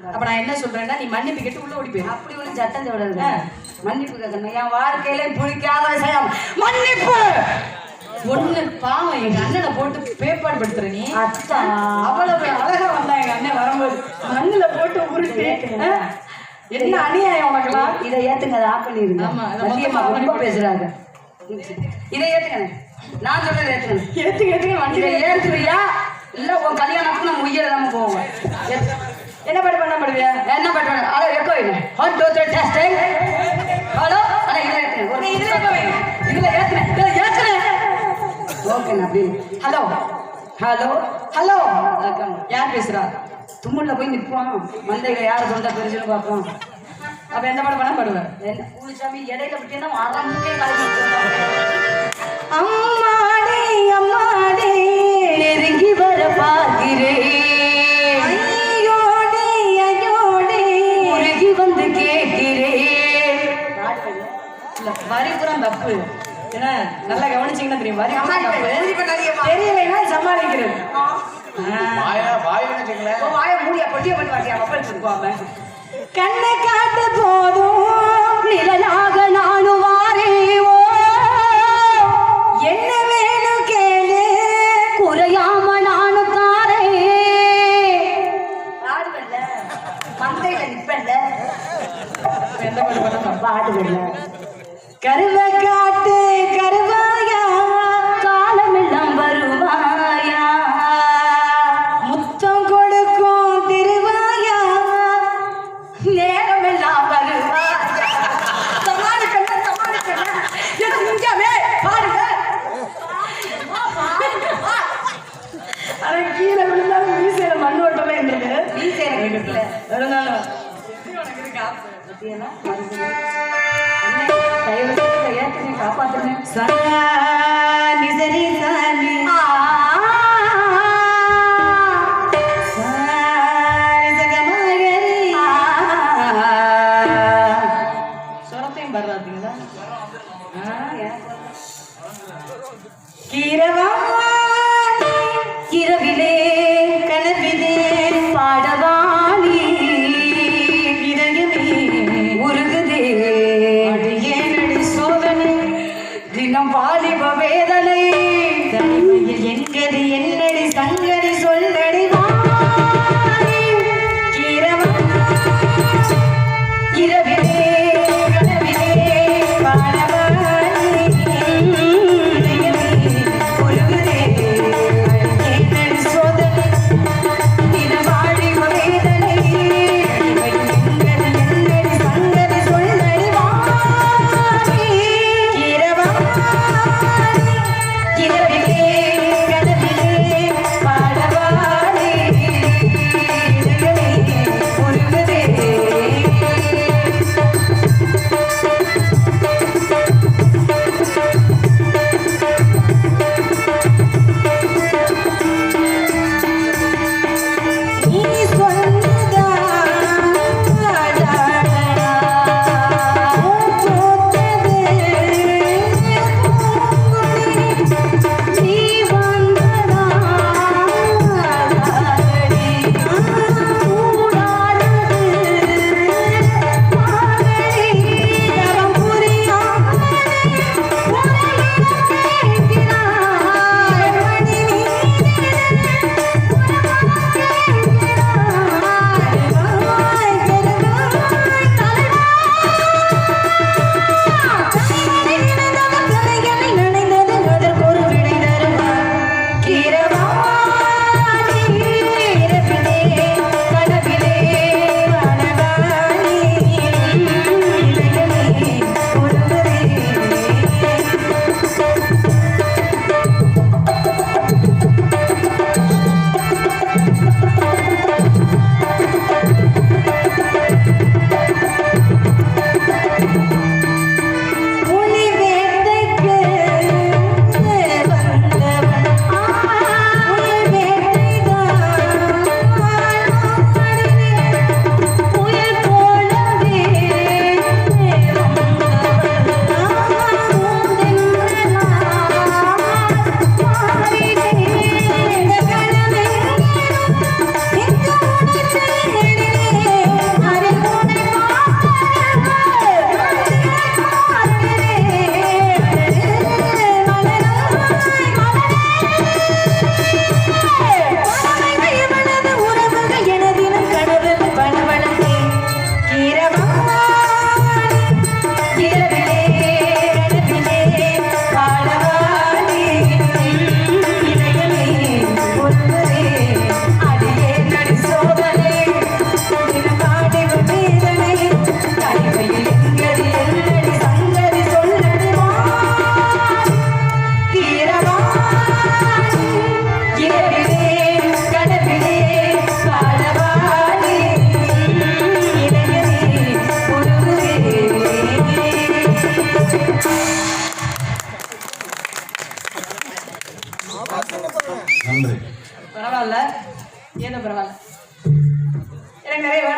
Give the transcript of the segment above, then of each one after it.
அப்ப நான் என்ன சொல்றேன்னா நீ மன்னிப்பு கேட்டு உள்ள ஓடி போயிரு. அப்படி ஒண்ணு சட்டம் சொல்றது. மன்னிப்பு கேட்கணும். என் வாழ்க்கையில பிடிக்காத விஷயம் மன்னிப்பு. ஒண்ணு பாவம் எங்க அண்ணனை போட்டு பேப்பாடு படுத்துற நீ. அவ்வளவு அழகா வந்தா எங்க அண்ணன் வரும்போது மண்ணுல போட்டு உருட்டு. என்ன அநியாயம் உனக்கெல்லாம். இதை ஏத்துங்க, அதை ஆப் பண்ணிருங்க. ரொம்ப பேசுறாங்க. இதை ஏத்துங்க, நான் சொல்றது ஏத்துக்கணும். ஏத்துக்க இதை ஏத்துக்கிறியா இல்ல உன் கல்யாணத்துக்கு நம்ம உயிரை நம்ம போவோம். என்ன பாட்டு பண்ண முடியா? என்ன பாட்டு பண்ண? அதை எக்கோ இல்லை. 1 2 3 டெஸ்டிங். ஹலோ, அட இதை ஏத்துங்க. இதுல ஏத்துறேன். ஓகே அப்படி. ஹலோ ஹலோ ஹலோ யார் பேசுறா? தும்முள்ள போய் நிற்போம். மந்தையில யார் சொந்த பெருசுன்னு பார்ப்போம். அப்ப எந்த பாடம் பண்ண பாடுவேன்? என்ன பூலிசாமி இடையில விட்டீங்கன்னா ஆரம்பமே கலந்து. அம்மாடே அம்மாடே நெருங்கி வர பார்க்கிறேன், ஐயோடே ஐயோடே உருகி வந்து கேட்கிறேன். வரிபுறம் தப்பு. என்ன நல்லா கவனிச்சீங்கன்னா தெரியும். வரிபுறம் தப்பு தெரியலைன்னா சமாளிக்கிறது. வாய மூடியா பொட்டிய பண்ணி வாசியா அப்படி சொல்லுவாங்க. கண்ணை காட்டு போதும் நிழலாக நானும் வாரேவோ, என்ன வேணும் கேளு குறையாம நானும் தாரே. பாடுவல்ல, மந்தையில நிப்பல்ல, எந்த பாட்டு பண்ண பாடுவல்ல. கருவ காட்டு கருவாயா காலமெல்லாம் வருவாயா, முத்தம் கொடுக்கும் திருவாயா நேரமெல்லாம் வருவாயா. அதை கீழே விழுந்தாலும் மீசையில மண் ஓட்டமே இருந்தது. வீசேல இருந்தாலும் காப்பாத்துங்க. நிசரி சாமி சொரத்தையும் பர்றாதீங்களா? இரவிலே கனவிலே பாடவாணி இதயமே உருகுதே ஏனடி சோதனை தினம் வாலிப வேதனை.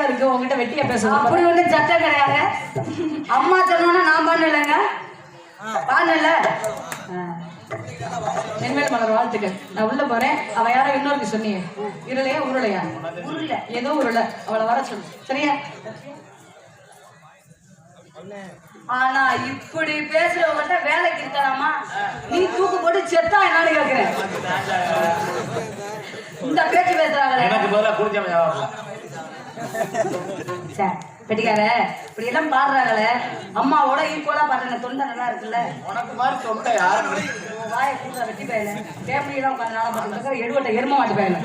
வேலை இருக்கு உங்ககிட்ட வெட்டியா பேசணும். அப்படி ஒண்ணு சட்டம் கிடையாது. அம்மா சொன்னோன்னா நான் பண்ணலைங்க, பண்ணல. நென்மேல் மலர் வாழ்த்துக்கள். நான் உள்ள போறேன். அவ யாரோ இன்னொருக்கு சொன்னீங்க, இருளையா உருளையா? உருளை, ஏதோ உருளை. அவளை வர சொல்லு சரியா? ஆனா இப்படி பேசுறவங்கள்ட்ட வேலைக்கு இருக்கலாமா? நீ தூக்கு போட்டு செத்தா என்னன்னு கேக்குறேன். இந்த பேச்சு பேசுறாங்களே. சார் பெட்டிக்கார இப்படி எல்லாம் பாடுறாங்களே, அம்மாவோட ஈக்குவலா பாடுற தொண்டை நல்லா இருக்குல்ல. உனக்கு மாதிரி தொண்டை யாரும் வாயை கூடுதா வெட்டி போயில டேபிள் எல்லாம் உட்காந்து நாளா பார்த்துட்டு எடுவட்ட எரும மாட்டு போயில.